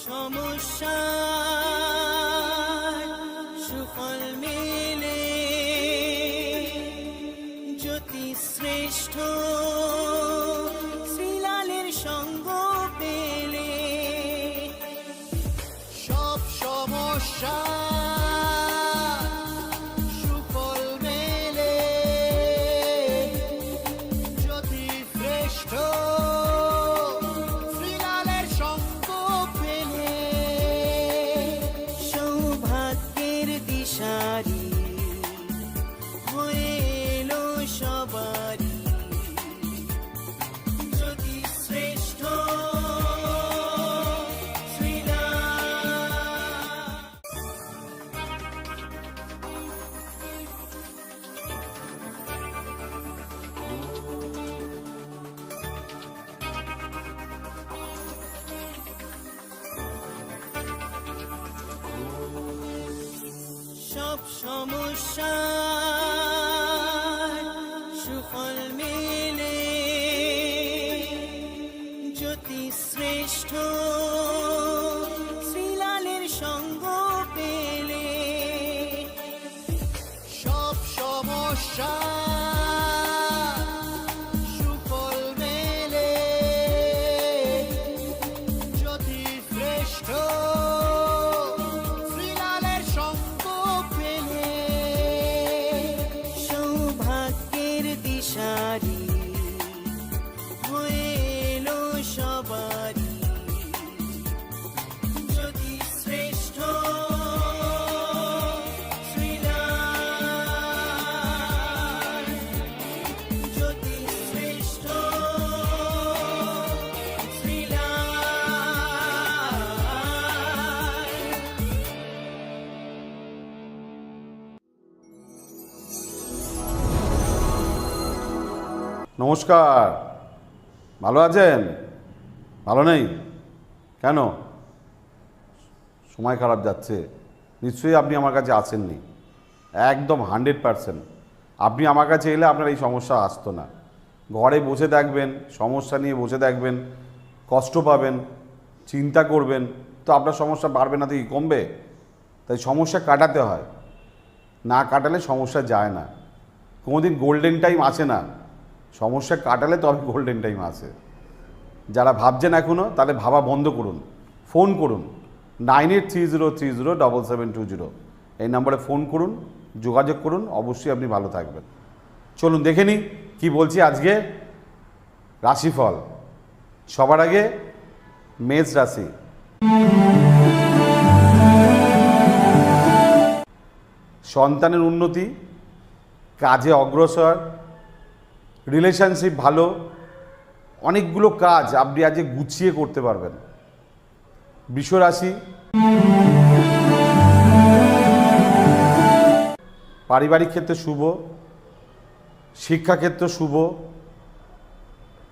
সমস্যার সুফল মেলে জ্যোতি শ্রেষ্ঠ শ্রীলালের সঙ্গ পেলে। সব সমস্যা সুফল মেলে জ্যোতি শ্রেষ্ঠ শ্রীলালের সঙ্গ পেলে। সৌভাগ্যের দিশারি হয়ে এলো সবারই জ্যোতি শ্রেষ্ঠ সব সমস্যার সুফল মেলে জ্যোতি শ্রেষ্ঠ শ্রীলালের সঙ্গ পেলে। সব সমস্যা সুফল মেলে জ্যোতি শ্রেষ্ঠ শ্রীলালের সঙ্গ পেলে। সৌভাগ্যের দিশারি হয়ে এলো সবারই জ্যোতি শ্রেষ্ঠ শ্রীলাল, জ্যোতি শ্রেষ্ঠ শ্রীলাল। নমস্কার, ভালো আছেন? ভালো নেই কেন? সময় খারাপ যাচ্ছে, নিশ্চয়ই আপনি আমার কাছে আসেননি। একদম 100% আপনি আমার কাছে এলে আপনার এই সমস্যা আসতো না। ঘরে বসে থাকবেন, সমস্যা নিয়ে বসে থাকবেন, কষ্ট পাবেন, চিন্তা করবেন, তো আপনার সমস্যা বাড়বে না তো কি কমবে? তাই সমস্যা কাটাতে হয়, না কাটালে সমস্যা যায় না। কোনোদিন গোল্ডেন টাইম আসে না, সমস্যা কাটালে তবে গোল্ডেন টাইম আসে। যারা ভাবছেন এখনও, তাহলে ভাবা বন্ধ করুন, ফোন করুন 9830307720। এই নম্বরে ফোন করুন, যোগাযোগ করুন, অবশ্যই আপনি ভালো থাকবেন। চলুন দেখে নিই কী বলছি আজকে রাশিফল। সবার আগে মেষ রাশি। সন্তানের উন্নতি, কাজে অগ্রসর, রিলেশনশিপ ভালো, অনেকগুলো কাজ আপনি আজকে গুছিয়ে করতে পারবেন। বৃষ রাশি। পারিবারিক ক্ষেত্রে শুভ, শিক্ষাক্ষেত্র শুভ।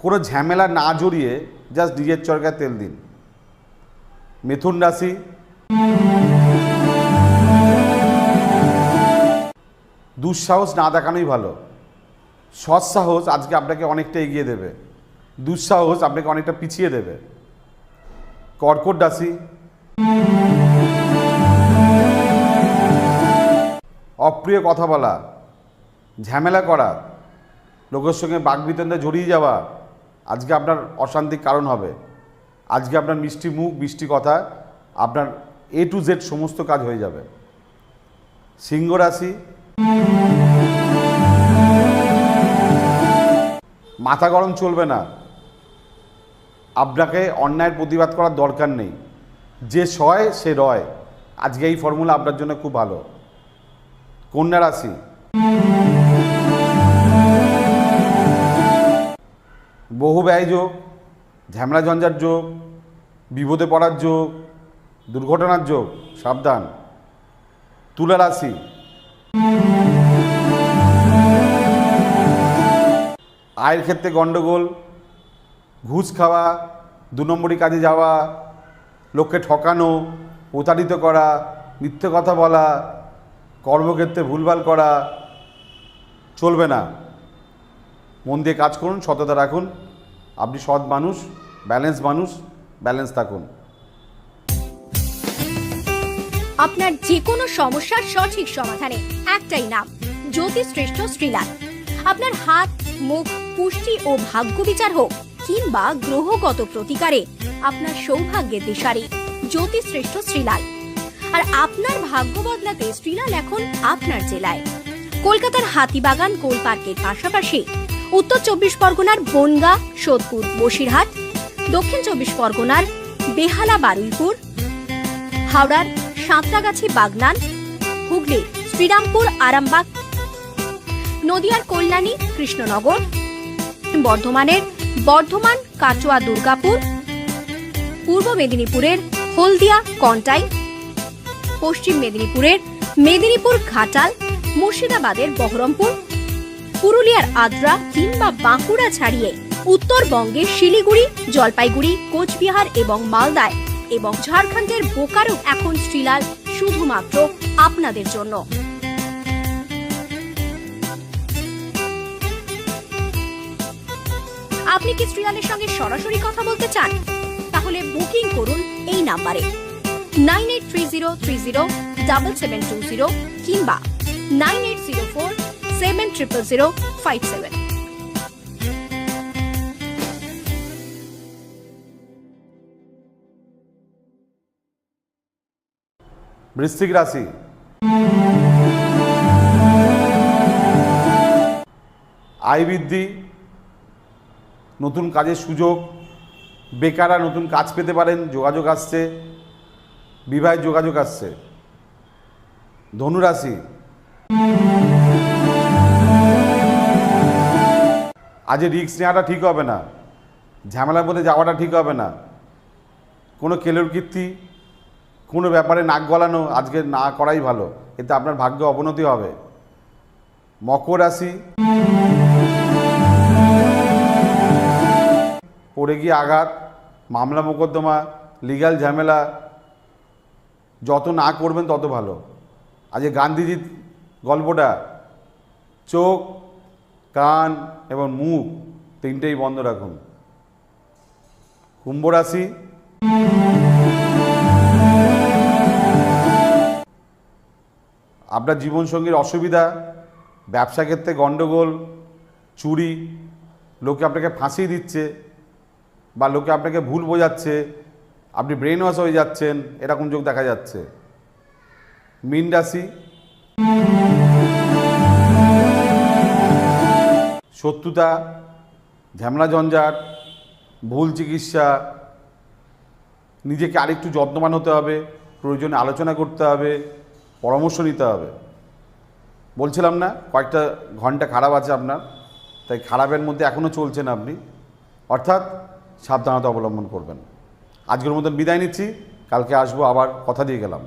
কোনো ঝামেলা না জড়িয়ে জাস্ট নিজের চরকায় তেল দিন। মিথুন রাশি। দুঃসাহস না দেখানোই ভালো। সৎসাহস আজকে আপনাকে অনেকটা এগিয়ে দেবে, দুঃসাহস আপনাকে অনেকটা পিছিয়ে দেবে। কর্কট রাশি। অপ্রিয় কথা বলা, ঝামেলা করা, লোকের সঙ্গে বাকবিতণ্ডা জড়িয়ে যাওয়া আজকে আপনার অশান্তির কারণ হবে। আজকে আপনার মিষ্টি মুখ, মিষ্টি কথা, আপনার A to Z সমস্ত কাজ হয়ে যাবে। সিংহ রাশি। মাথা গরম চলবে না, আপনাকে অন্যায়ের প্রতিবাদ করার দরকার নেই। যে সয় সে রয়, আজকে এই ফর্মুলা আপনার জন্য খুব ভালো। কন্যা রাশি। বহু ব্যয় যোগ, ঝামেলা ঝঞ্ঝার যোগ, বিপদে পড়ার যোগ, দুর্ঘটনার যোগ, সাবধান। তুলা রাশি। আয়ের ক্ষেত্রে গণ্ডগোল, ঘুষ খাওয়া, 2 নম্বরই কাজে যাওয়া, লোককে ঠকানো, প্রতারিত করা, মিথ্যে কথা বলা, কর্মক্ষেত্রে ভুলভাল করা চলবে না। মন দিয়ে কাজ করুন, সততা রাখুন। আপনি সৎ মানুষ, ব্যালেন্স থাকুন। আপনার যে কোনো সমস্যার সঠিক সমাধানে একটাই নাম, জ্যোতিশ্রেষ্ঠ শ্রীলাল। আপনার হাত, মুখ, পুষ্টি ও ভাগ্য বিচার হোক কিংবা গ্রহগত প্রতিকারে আপনার সৌভাগ্যের দিশারি জ্যোতিশ্রেষ্ঠ শ্রীলাল। আর আপনার ভাগ্য বদলাতে শ্রীলাল এখন আপনার জেলায়। কলকাতার হাতিবাগান কোল পার্কের পাশাপাশি উত্তর 24 পরগনার বনগাঁ, সোদপুর, বসিরহাট, দক্ষিণ 24 পরগনার বেহালা, বারুইপুর, হাওড়ার সাঁতরাগাছি, বাগনান, হুগলির শ্রীরামপুর, আরামবাগ, নদিয়ার কল্যাণী, কৃষ্ণনগর, বর্ধমানের বর্ধমান, কাটোয়া, দুর্গাপুর, পূর্ব মেদিনীপুরের হলদিয়া, কন্টাই, পশ্চিম মেদিনীপুরের মেদিনীপুর, ঘাটাল, মুর্শিদাবাদের বহরমপুর, পুরুলিয়ার আদ্রা কিংবা বাঁকুড়া ছাড়িয়ে উত্তরবঙ্গের শিলিগুড়ি, জলপাইগুড়ি, কোচবিহার এবং মালদায় এবং ঝাড়খণ্ডের বোকারো এখন শ্রীলাল শুধুমাত্র আপনাদের জন্য। আপনি কি শ্রীলালের সঙ্গে সরাসরি কথা বলতে চান? তাহলে বুকিং করুন এই নাম্বারে 9830307720 কিংবা 9804700057। বৃশ্চিক রাশি, আয় বৃদ্ধি, নতুন কাজের সুযোগ, বেকাররা নতুন কাজ পেতে পারেন, যোগাযোগ আসছে, বিবাহের যোগাযোগ আসছে। ধনুরাশি, আজ রিস্ক নেওয়াটা ঠিক হবে না, ঝামেলার মধ্যে যাওয়াটা ঠিক হবে না, কোনো কেলোর কীর্তি, কোনো ব্যাপারে নাক গলানো আজকে না করাই ভালো, এতে আপনার ভাগ্যে অবনতি হবে। মকর রাশি, পড়ে গিয়ে আঘাত, মামলা মোকদ্দমা, লিগ্যাল ঝামেলা যত না করবেন তত ভালো। আজকে গান্ধীজির গল্পটা, চোখ, কান এবং মুখ তিনটেই বন্ধ রাখুন। কুম্ভ রাশি, আপনার জীবনসঙ্গীর অসুবিধা, ব্যবসা ক্ষেত্রে গণ্ডগোল, চুরি, লোকে আপনাকে ফাঁসিয়ে দিচ্ছে বা লোকে আপনাকে ভুল বোঝাচ্ছে, আপনি ব্রেন ওয়াশ হয়ে যাচ্ছেন, এরকম যোগ দেখা যাচ্ছে। মীন রাশি, শত্রুতা, ঝামেলা ঝঞ্ঝাট, ভুল চিকিৎসা, নিজেকে আরেকটু যত্নবান হতে হবে, প্রয়োজনে আলোচনা করতে হবে, পরামর্শ নিতে হবে। বলছিলাম না কয়েকটা ঘন্টা খারাপ আছে আপনার, তাই খারাপের মধ্যে এখনও চলছেন আপনি, অর্থাৎ সাবধানতা অবলম্বন করবেন। আজকের মতন বিদায় নিচ্ছি, কালকে আসবো আবার, কথা দিয়ে গেলাম।